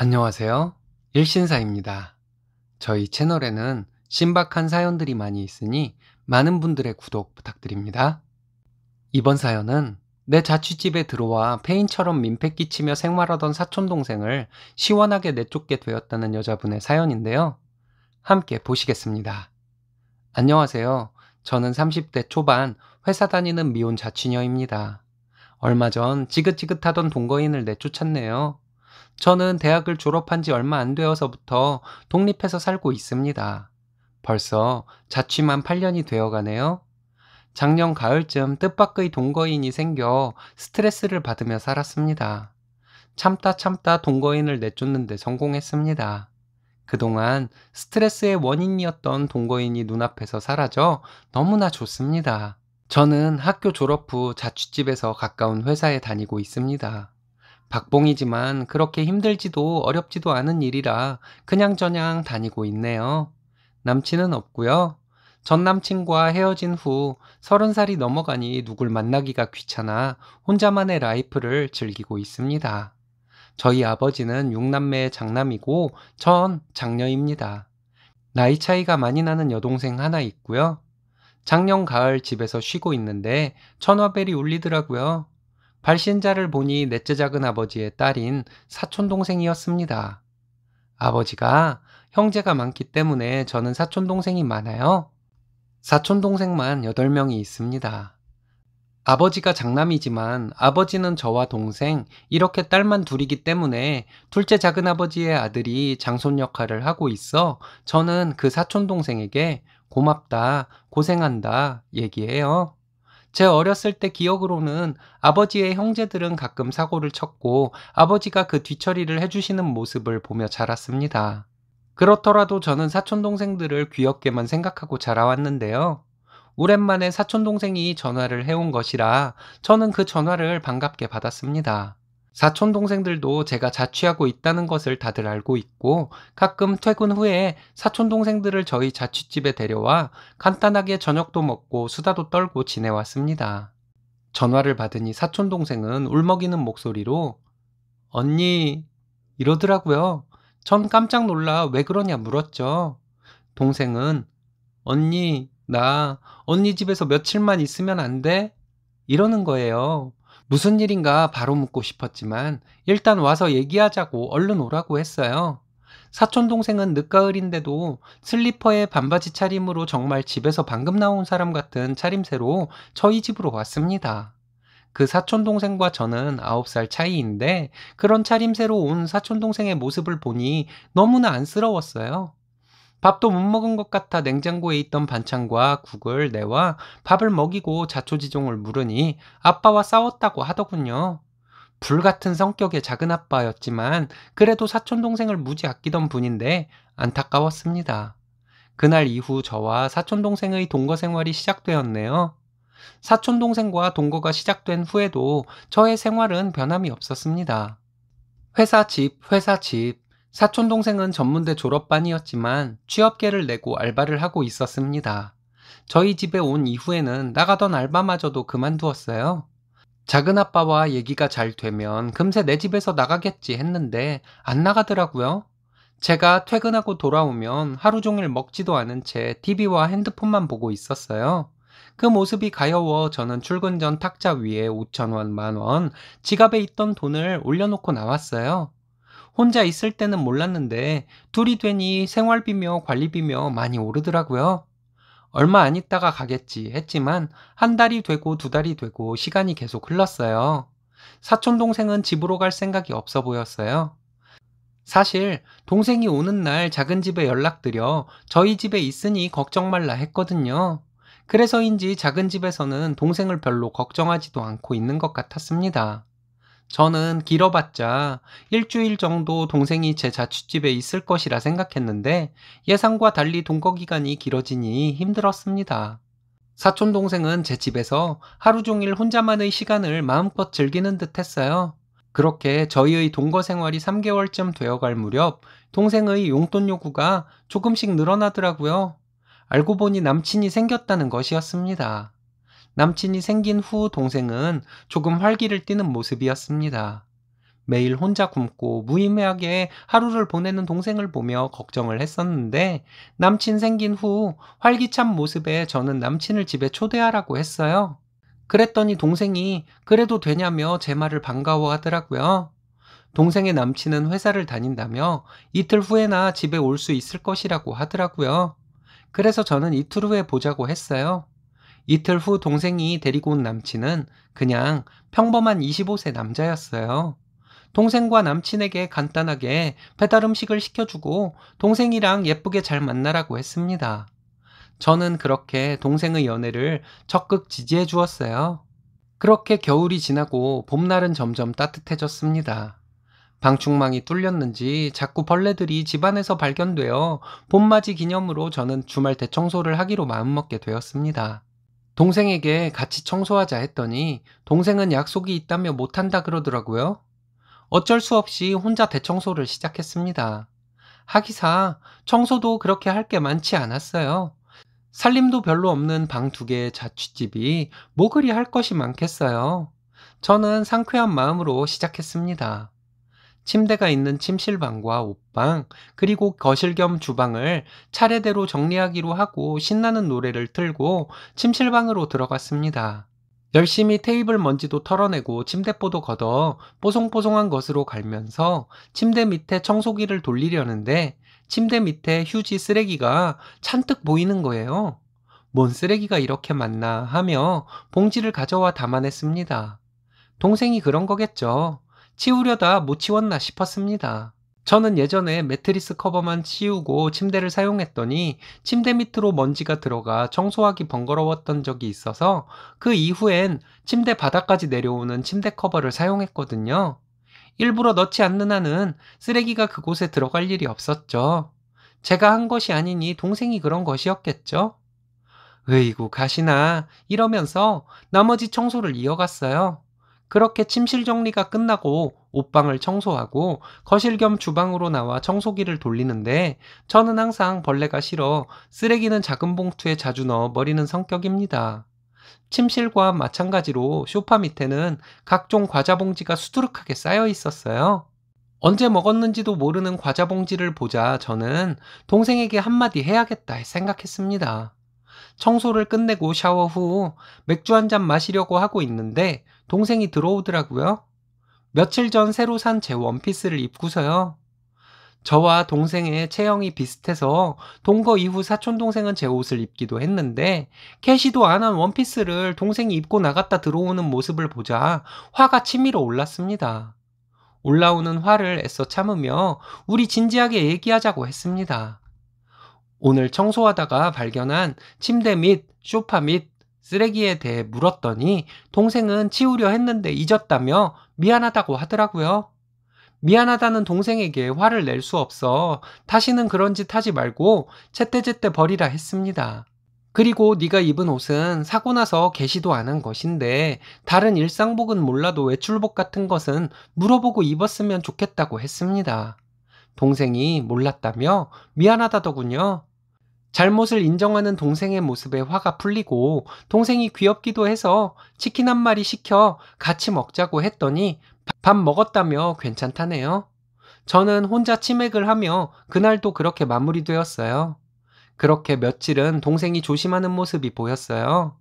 안녕하세요. 일신사입니다. 저희 채널에는 신박한 사연들이 많이 있으니 많은 분들의 구독 부탁드립니다. 이번 사연은 내 자취집에 들어와 페인처럼 민폐 끼치며 생활하던 사촌동생을 시원하게 내쫓게 되었다는 여자분의 사연인데요. 함께 보시겠습니다. 안녕하세요. 저는 30대 초반 회사 다니는 미혼 자취녀입니다. 얼마 전 지긋지긋하던 동거인을 내쫓았네요. 저는 대학을 졸업한 지 얼마 안 되어서부터 독립해서 살고 있습니다. 벌써 자취만 8년이 되어 가네요. 작년 가을쯤 뜻밖의 동거인이 생겨 스트레스를 받으며 살았습니다. 참다 참다 동거인을 내쫓는데 성공했습니다. 그동안 스트레스의 원인이었던 동거인이 눈앞에서 사라져 너무나 좋습니다. 저는 학교 졸업 후 자취집에서 가까운 회사에 다니고 있습니다. 박봉이지만 그렇게 힘들지도 어렵지도 않은 일이라 그냥저냥 다니고 있네요. 남친은 없고요. 전 남친과 헤어진 후 30살이 넘어가니 누굴 만나기가 귀찮아 혼자만의 라이프를 즐기고 있습니다. 저희 아버지는 6남매의 장남이고 전 장녀입니다. 나이 차이가 많이 나는 여동생 하나 있고요. 작년 가을 집에서 쉬고 있는데 전화벨이 울리더라고요. 발신자를 보니 넷째 작은 아버지의 딸인 사촌동생이었습니다. 아버지가 형제가 많기 때문에 저는 사촌동생이 많아요. 사촌동생만 8명이 있습니다. 아버지가 장남이지만 아버지는 저와 동생, 이렇게 딸만 둘이기 때문에 둘째 작은 아버지의 아들이 장손 역할을 하고 있어 저는 그 사촌동생에게 고맙다, 고생한다 얘기해요. 제 어렸을 때 기억으로는 아버지의 형제들은 가끔 사고를 쳤고 아버지가 그 뒤처리를 해주시는 모습을 보며 자랐습니다. 그렇더라도 저는 사촌동생들을 귀엽게만 생각하고 자라왔는데요. 오랜만에 사촌동생이 전화를 해온 것이라 저는 그 전화를 반갑게 받았습니다. 사촌동생들도 제가 자취하고 있다는 것을 다들 알고 있고 가끔 퇴근 후에 사촌동생들을 저희 자취집에 데려와 간단하게 저녁도 먹고 수다도 떨고 지내왔습니다. 전화를 받으니 사촌동생은 울먹이는 목소리로 언니 이러더라고요. 전 깜짝 놀라 왜 그러냐 물었죠. 동생은 언니 집에서 며칠만 있으면 안 돼? 이러는 거예요. 무슨 일인가 바로 묻고 싶었지만 일단 와서 얘기하자고 얼른 오라고 했어요. 사촌동생은 늦가을인데도 슬리퍼에 반바지 차림으로 정말 집에서 방금 나온 사람 같은 차림새로 저희 집으로 왔습니다. 그 사촌동생과 저는 9살 차이인데 그런 차림새로 온 사촌동생의 모습을 보니 너무나 안쓰러웠어요. 밥도 못 먹은 것 같아 냉장고에 있던 반찬과 국을 내와 밥을 먹이고 자초지종을 물으니 아빠와 싸웠다고 하더군요. 불같은 성격의 작은 아빠였지만 그래도 사촌동생을 무지 아끼던 분인데 안타까웠습니다. 그날 이후 저와 사촌동생의 동거 생활이 시작되었네요. 사촌동생과 동거가 시작된 후에도 저의 생활은 변함이 없었습니다. 회사 집, 회사 집. 사촌동생은 전문대 졸업반이었지만 취업계를 내고 알바를 하고 있었습니다. 저희 집에 온 이후에는 나가던 알바마저도 그만두었어요. 작은 아빠와 얘기가 잘 되면 금세 내 집에서 나가겠지 했는데 안 나가더라고요. 제가 퇴근하고 돌아오면 하루 종일 먹지도 않은 채 TV와 핸드폰만 보고 있었어요. 그 모습이 가여워 저는 출근 전 탁자 위에 5천원, 만원, 지갑에 있던 돈을 올려놓고 나왔어요. 혼자 있을 때는 몰랐는데 둘이 되니 생활비며 관리비며 많이 오르더라고요. 얼마 안 있다가 가겠지 했지만 한 달이 되고 두 달이 되고 시간이 계속 흘렀어요. 사촌동생은 집으로 갈 생각이 없어 보였어요. 사실 동생이 오는 날 작은 집에 연락드려 저희 집에 있으니 걱정 말라 했거든요. 그래서인지 작은 집에서는 동생을 별로 걱정하지도 않고 있는 것 같았습니다. 저는 길어봤자 일주일 정도 동생이 제 자취집에 있을 것이라 생각했는데 예상과 달리 동거 기간이 길어지니 힘들었습니다. 사촌 동생은 제 집에서 하루 종일 혼자만의 시간을 마음껏 즐기는 듯 했어요. 그렇게 저희의 동거 생활이 3개월쯤 되어갈 무렵 동생의 용돈 요구가 조금씩 늘어나더라고요. 알고 보니 남친이 생겼다는 것이었습니다. 남친이 생긴 후 동생은 조금 활기를 띠는 모습이었습니다. 매일 혼자 굶고 무의미하게 하루를 보내는 동생을 보며 걱정을 했었는데 남친 생긴 후 활기찬 모습에 저는 남친을 집에 초대하라고 했어요. 그랬더니 동생이 그래도 되냐며 제 말을 반가워하더라고요. 동생의 남친은 회사를 다닌다며 이틀 후에나 집에 올 수 있을 것이라고 하더라고요. 그래서 저는 이틀 후에 보자고 했어요. 이틀 후 동생이 데리고 온 남친은 그냥 평범한 25세 남자였어요. 동생과 남친에게 간단하게 배달 음식을 시켜주고 동생이랑 예쁘게 잘 만나라고 했습니다. 저는 그렇게 동생의 연애를 적극 지지해 주었어요. 그렇게 겨울이 지나고 봄날은 점점 따뜻해졌습니다. 방충망이 뚫렸는지 자꾸 벌레들이 집안에서 발견되어 봄맞이 기념으로 저는 주말 대청소를 하기로 마음먹게 되었습니다. 동생에게 같이 청소하자 했더니 동생은 약속이 있다며 못한다 그러더라고요. 어쩔 수 없이 혼자 대청소를 시작했습니다. 하기사 청소도 그렇게 할 게 많지 않았어요. 살림도 별로 없는 방 두 개의 자취집이 뭐 그리 할 것이 많겠어요. 저는 상쾌한 마음으로 시작했습니다. 침대가 있는 침실방과 옷방, 그리고 거실 겸 주방을 차례대로 정리하기로 하고 신나는 노래를 틀고 침실방으로 들어갔습니다. 열심히 테이블 먼지도 털어내고 침대뽀도 걷어 뽀송뽀송한 것으로 갈면서 침대 밑에 청소기를 돌리려는데 침대 밑에 휴지 쓰레기가 잔뜩 보이는 거예요. 뭔 쓰레기가 이렇게 많나 하며 봉지를 가져와 담아냈습니다. 동생이 그런 거겠죠. 치우려다 못 치웠나 싶었습니다. 저는 예전에 매트리스 커버만 치우고 침대를 사용했더니 침대 밑으로 먼지가 들어가 청소하기 번거로웠던 적이 있어서 그 이후엔 침대 바닥까지 내려오는 침대 커버를 사용했거든요. 일부러 넣지 않는 한은 쓰레기가 그곳에 들어갈 일이 없었죠. 제가 한 것이 아니니 동생이 그런 것이었겠죠. 으이구 가시나 이러면서 나머지 청소를 이어갔어요. 그렇게 침실 정리가 끝나고 옷방을 청소하고 거실 겸 주방으로 나와 청소기를 돌리는데 저는 항상 벌레가 싫어 쓰레기는 작은 봉투에 자주 넣어 버리는 성격입니다. 침실과 마찬가지로 소파 밑에는 각종 과자 봉지가 수두룩하게 쌓여 있었어요. 언제 먹었는지도 모르는 과자 봉지를 보자 저는 동생에게 한마디 해야겠다 생각했습니다. 청소를 끝내고 샤워 후 맥주 한잔 마시려고 하고 있는데 동생이 들어오더라고요. 며칠 전 새로 산 제 원피스를 입고서요. 저와 동생의 체형이 비슷해서 동거 이후 사촌 동생은 제 옷을 입기도 했는데 캐시도 안 한 원피스를 동생이 입고 나갔다 들어오는 모습을 보자 화가 치밀어 올랐습니다. 올라오는 화를 애써 참으며 우리 진지하게 얘기하자고 했습니다. 오늘 청소하다가 발견한 침대 및 소파 및 쓰레기에 대해 물었더니 동생은 치우려 했는데 잊었다며 미안하다고 하더라고요. 미안하다는 동생에게 화를 낼 수 없어 다시는 그런 짓 하지 말고 제때제때 버리라 했습니다. 그리고 네가 입은 옷은 사고 나서 개시도 안 한 것인데 다른 일상복은 몰라도 외출복 같은 것은 물어보고 입었으면 좋겠다고 했습니다. 동생이 몰랐다며 미안하다더군요. 잘못을 인정하는 동생의 모습에 화가 풀리고 동생이 귀엽기도 해서 치킨 한 마리 시켜 같이 먹자고 했더니 밥 먹었다며 괜찮다네요. 저는 혼자 치맥을 하며 그날도 그렇게 마무리되었어요. 그렇게 며칠은 동생이 조심하는 모습이 보였어요.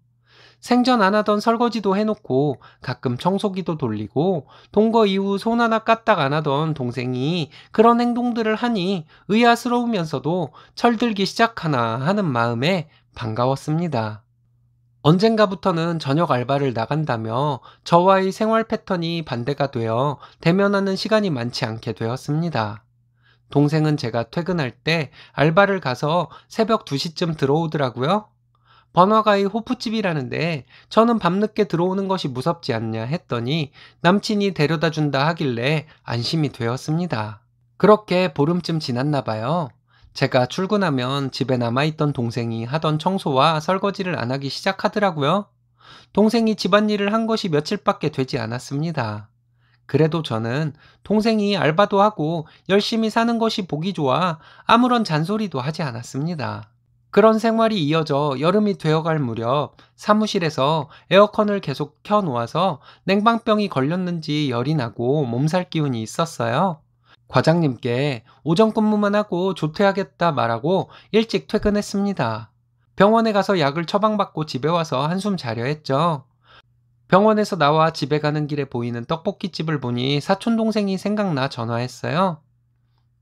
생전 안 하던 설거지도 해놓고 가끔 청소기도 돌리고 동거 이후 손 하나 까딱 안 하던 동생이 그런 행동들을 하니 의아스러우면서도 철들기 시작하나 하는 마음에 반가웠습니다. 언젠가부터는 저녁 알바를 나간다며 저와의 생활 패턴이 반대가 되어 대면하는 시간이 많지 않게 되었습니다. 동생은 제가 퇴근할 때 알바를 가서 새벽 2시쯤 들어오더라고요. 번화가의 호프집이라는데 저는 밤늦게 들어오는 것이 무섭지 않냐 했더니 남친이 데려다 준다 하길래 안심이 되었습니다. 그렇게 보름쯤 지났나 봐요. 제가 출근하면 집에 남아있던 동생이 하던 청소와 설거지를 안 하기 시작하더라고요. 동생이 집안일을 한 것이 며칠밖에 되지 않았습니다. 그래도 저는 동생이 알바도 하고 열심히 사는 것이 보기 좋아 아무런 잔소리도 하지 않았습니다. 그런 생활이 이어져 여름이 되어갈 무렵 사무실에서 에어컨을 계속 켜놓아서 냉방병이 걸렸는지 열이 나고 몸살 기운이 있었어요. 과장님께 오전 근무만 하고 조퇴하겠다 말하고 일찍 퇴근했습니다. 병원에 가서 약을 처방받고 집에 와서 한숨 자려 했죠. 병원에서 나와 집에 가는 길에 보이는 떡볶이집을 보니 사촌 동생이 생각나 전화했어요.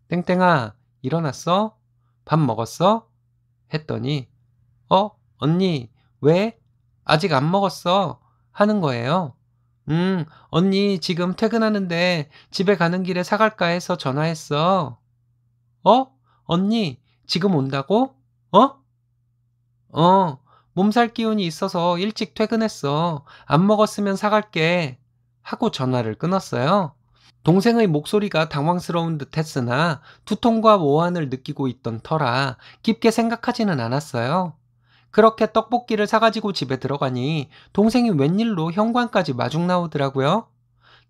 땡땡아, 일어났어? 밥 먹었어? 했더니 언니, 왜? 아직 안 먹었어. 하는 거예요. 언니 지금 퇴근하는데 집에 가는 길에 사갈까 해서 전화했어. 어? 언니, 지금 온다고? 어? 어, 몸살 기운이 있어서 일찍 퇴근했어. 안 먹었으면 사갈게. 하고 전화를 끊었어요. 동생의 목소리가 당황스러운 듯 했으나 두통과 모환을 느끼고 있던 터라 깊게 생각하지는 않았어요. 그렇게 떡볶이를 사가지고 집에 들어가니 동생이 웬일로 현관까지 마중 나오더라고요.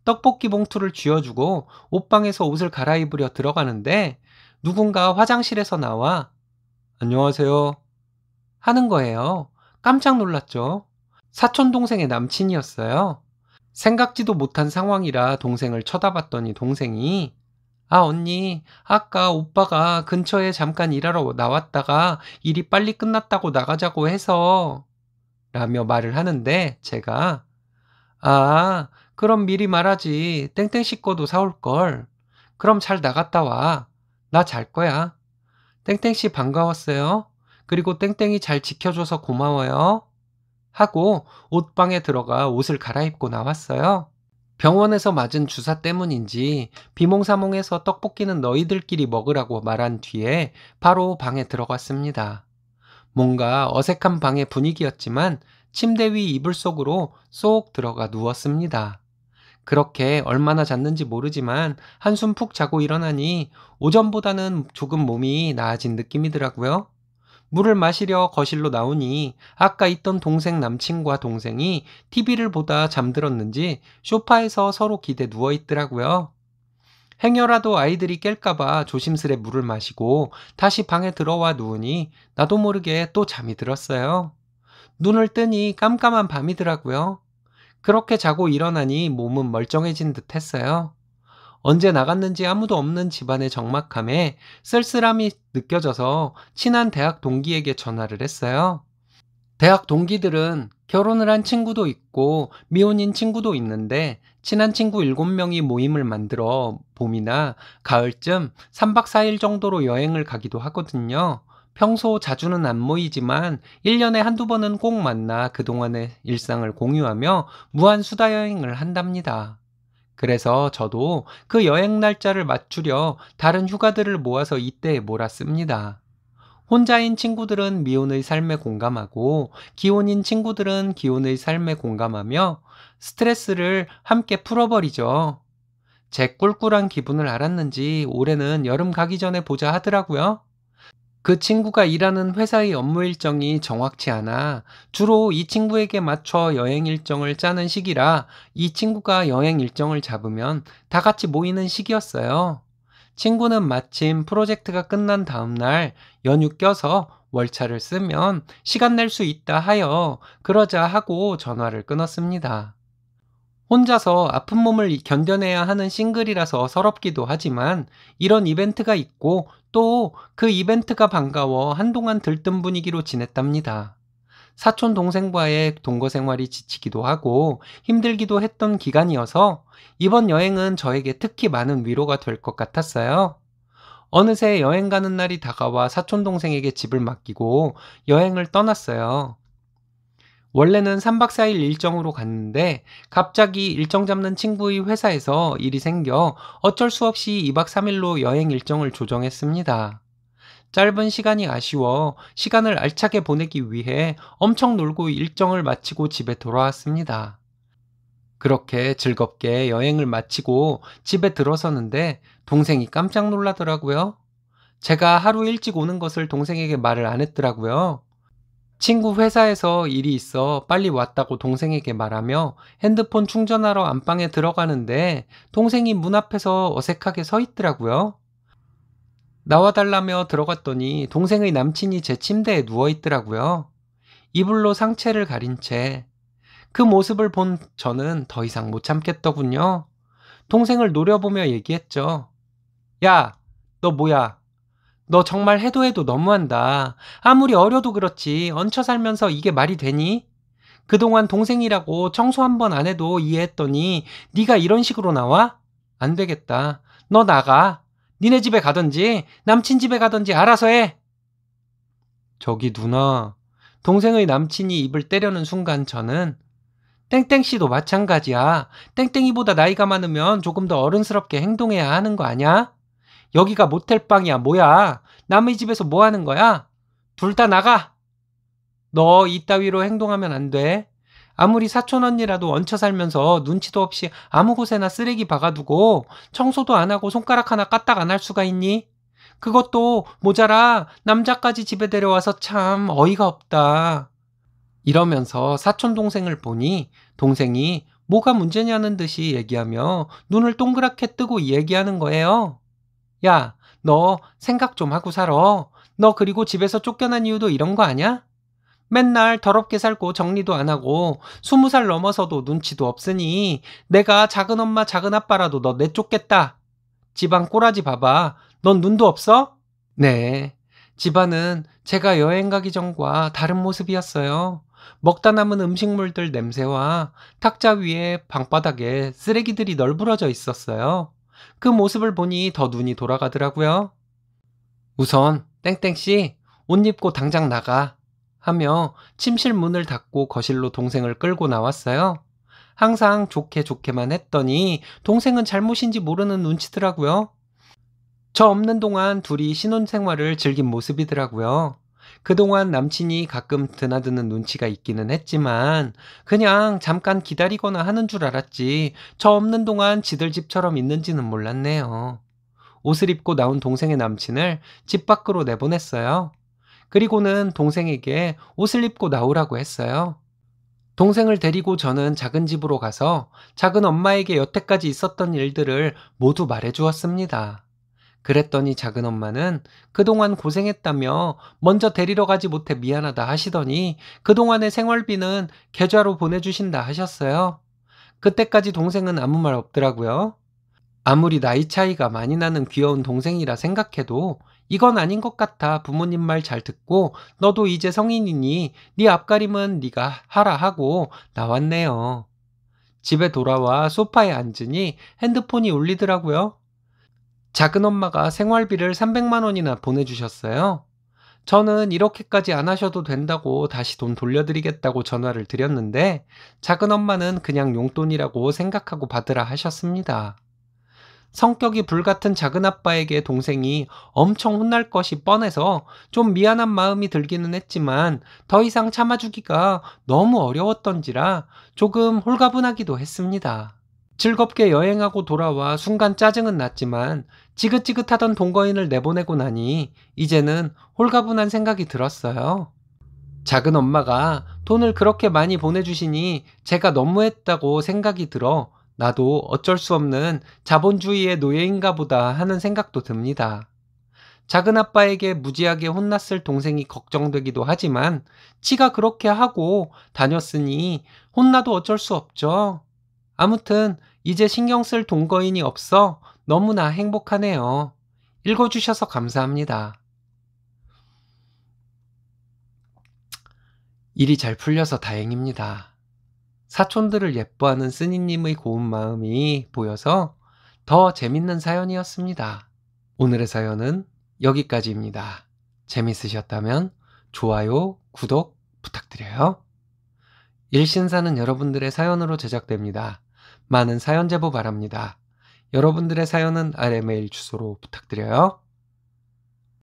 떡볶이 봉투를 쥐어주고 옷방에서 옷을 갈아입으려 들어가는데 누군가 화장실에서 나와 안녕하세요 하는 거예요. 깜짝 놀랐죠. 사촌 동생의 남친이었어요. 생각지도 못한 상황이라 동생을 쳐다봤더니 동생이 언니, 아까 오빠가 근처에 잠깐 일하러 나왔다가 일이 빨리 끝났다고 나가자고 해서 라며 말을 하는데 제가 그럼 미리 말하지. 땡땡 씨 거도 사올걸. 그럼 잘 나갔다 와. 나 잘 거야. 땡땡 씨 반가웠어요. 그리고 땡땡이 잘 지켜줘서 고마워요. 하고 옷방에 들어가 옷을 갈아입고 나왔어요. 병원에서 맞은 주사 때문인지 비몽사몽해서 떡볶이는 너희들끼리 먹으라고 말한 뒤에 바로 방에 들어갔습니다. 뭔가 어색한 방의 분위기였지만 침대 위 이불 속으로 쏙 들어가 누웠습니다. 그렇게 얼마나 잤는지 모르지만 한숨 푹 자고 일어나니 오전보다는 조금 몸이 나아진 느낌이더라고요. 물을 마시려 거실로 나오니 아까 있던 동생 남친과 동생이 TV를 보다 잠들었는지 소파에서 서로 기대 누워 있더라고요. 행여라도 아이들이 깰까봐 조심스레 물을 마시고 다시 방에 들어와 누우니 나도 모르게 또 잠이 들었어요. 눈을 뜨니 깜깜한 밤이더라고요. 그렇게 자고 일어나니 몸은 멀쩡해진 듯 했어요. 언제 나갔는지 아무도 없는 집안의 적막함에 쓸쓸함이 느껴져서 친한 대학 동기에게 전화를 했어요. 대학 동기들은 결혼을 한 친구도 있고 미혼인 친구도 있는데 친한 친구 7명이 모임을 만들어 봄이나 가을쯤 3박 4일 정도로 여행을 가기도 하거든요. 평소 자주는 안 모이지만 1년에 한두 번은 꼭 만나 그동안의 일상을 공유하며 무한 수다 여행을 한답니다. 그래서 저도 그 여행 날짜를 맞추려 다른 휴가들을 모아서 이때에 몰았습니다. 혼자인 친구들은 미혼의 삶에 공감하고 기혼인 친구들은 기혼의 삶에 공감하며 스트레스를 함께 풀어버리죠. 제 꿀꿀한 기분을 알았는지 올해는 여름 가기 전에 보자 하더라고요. 그 친구가 일하는 회사의 업무 일정이 정확치 않아 주로 이 친구에게 맞춰 여행 일정을 짜는 시기라 이 친구가 여행 일정을 잡으면 다 같이 모이는 시기였어요. 친구는 마침 프로젝트가 끝난 다음 날 연휴 껴서 월차를 쓰면 시간 낼 수 있다 하여 그러자 하고 전화를 끊었습니다. 혼자서 아픈 몸을 견뎌내야 하는 싱글이라서 서럽기도 하지만 이런 이벤트가 있고 또 그 이벤트가 반가워 한동안 들뜬 분위기로 지냈답니다. 사촌 동생과의 동거 생활이 지치기도 하고 힘들기도 했던 기간이어서 이번 여행은 저에게 특히 많은 위로가 될 것 같았어요. 어느새 여행 가는 날이 다가와 사촌 동생에게 집을 맡기고 여행을 떠났어요. 원래는 3박 4일 일정으로 갔는데 갑자기 일정 잡는 친구의 회사에서 일이 생겨 어쩔 수 없이 2박 3일로 여행 일정을 조정했습니다. 짧은 시간이 아쉬워 시간을 알차게 보내기 위해 엄청 놀고 일정을 마치고 집에 돌아왔습니다. 그렇게 즐겁게 여행을 마치고 집에 들어서는데 동생이 깜짝 놀라더라고요. 제가 하루 일찍 오는 것을 동생에게 말을 안 했더라고요. 친구 회사에서 일이 있어 빨리 왔다고 동생에게 말하며 핸드폰 충전하러 안방에 들어가는데 동생이 문 앞에서 어색하게 서 있더라고요. 나와달라며 들어갔더니 동생의 남친이 제 침대에 누워있더라고요. 이불로 상체를 가린 채. 그 모습을 본 저는 더 이상 못 참겠더군요. 동생을 노려보며 얘기했죠. 야, 너 뭐야? 너 정말 해도 해도 너무한다. 아무리 어려도 그렇지 얹혀 살면서 이게 말이 되니? 그동안 동생이라고 청소 한 번 안 해도 이해했더니 네가 이런 식으로 나와? 안 되겠다. 너 나가. 니네 집에 가든지 남친 집에 가든지 알아서 해. 저기 누나, 동생의 남친이 입을 때려는 순간 저는 땡땡씨도 마찬가지야. 땡땡이보다 나이가 많으면 조금 더 어른스럽게 행동해야 하는 거 아냐? 여기가 모텔방이야 뭐야? 남의 집에서 뭐 하는 거야? 둘 다 나가. 너 이따위로 행동하면 안 돼. 아무리 사촌 언니라도 얹혀 살면서 눈치도 없이 아무 곳에나 쓰레기 박아두고 청소도 안 하고 손가락 하나 까딱 안 할 수가 있니? 그것도 모자라 남자까지 집에 데려와서 참 어이가 없다. 이러면서 사촌 동생을 보니 동생이 뭐가 문제냐는 듯이 얘기하며 눈을 동그랗게 뜨고 얘기하는 거예요. 야, 너 생각 좀 하고 살아. 너 그리고 집에서 쫓겨난 이유도 이런 거 아냐? 맨날 더럽게 살고 정리도 안 하고 20살 넘어서도 눈치도 없으니 내가 작은 엄마 작은 아빠라도 너 내쫓겠다. 집안 꼬라지 봐봐. 넌 눈도 없어? 네. 집안은 제가 여행 가기 전과 다른 모습이었어요. 먹다 남은 음식물들 냄새와 탁자 위에 방바닥에 쓰레기들이 널브러져 있었어요. 그 모습을 보니 더 눈이 돌아가더라고요. 우선 땡땡씨 옷 입고 당장 나가 하며 침실 문을 닫고 거실로 동생을 끌고 나왔어요. 항상 좋게 좋게만 했더니 동생은 잘못인지 모르는 눈치더라고요. 저 없는 동안 둘이 신혼생활을 즐긴 모습이더라고요. 그동안 남친이 가끔 드나드는 눈치가 있기는 했지만 그냥 잠깐 기다리거나 하는 줄 알았지 저 없는 동안 지들 집처럼 있는지는 몰랐네요. 옷을 입고 나온 동생의 남친을 집 밖으로 내보냈어요. 그리고는 동생에게 옷을 입고 나오라고 했어요. 동생을 데리고 저는 작은 집으로 가서 작은 엄마에게 여태까지 있었던 일들을 모두 말해주었습니다. 그랬더니 작은 엄마는 그동안 고생했다며 먼저 데리러 가지 못해 미안하다 하시더니 그동안의 생활비는 계좌로 보내주신다 하셨어요. 그때까지 동생은 아무 말 없더라고요. 아무리 나이 차이가 많이 나는 귀여운 동생이라 생각해도 이건 아닌 것 같아 부모님 말 잘 듣고 너도 이제 성인이니 네 앞가림은 네가 하라 하고 나왔네요. 집에 돌아와 소파에 앉으니 핸드폰이 울리더라고요. 작은 엄마가 생활비를 300만 원이나 보내주셨어요. 저는 이렇게까지 안 하셔도 된다고 다시 돈 돌려드리겠다고 전화를 드렸는데 작은 엄마는 그냥 용돈이라고 생각하고 받으라 하셨습니다. 성격이 불같은 작은아빠에게 동생이 엄청 혼날 것이 뻔해서 좀 미안한 마음이 들기는 했지만 더 이상 참아주기가 너무 어려웠던지라 조금 홀가분하기도 했습니다. 즐겁게 여행하고 돌아와 순간 짜증은 났지만 지긋지긋하던 동거인을 내보내고 나니 이제는 홀가분한 생각이 들었어요. 작은 엄마가 돈을 그렇게 많이 보내주시니 제가 너무했다고 생각이 들어 나도 어쩔 수 없는 자본주의의 노예인가 보다 하는 생각도 듭니다. 작은 아빠에게 무지하게 혼났을 동생이 걱정되기도 하지만 지가 그렇게 하고 다녔으니 혼나도 어쩔 수 없죠. 아무튼 이제 신경 쓸 동거인이 없어 너무나 행복하네요. 읽어주셔서 감사합니다. 일이 잘 풀려서 다행입니다. 사촌들을 예뻐하는 쓰니님의 고운 마음이 보여서 더 재밌는 사연이었습니다. 오늘의 사연은 여기까지입니다. 재밌으셨다면 좋아요, 구독 부탁드려요. 일신사는 여러분들의 사연으로 제작됩니다. 많은 사연 제보 바랍니다. 여러분들의 사연은 아래 메일 주소로 부탁드려요.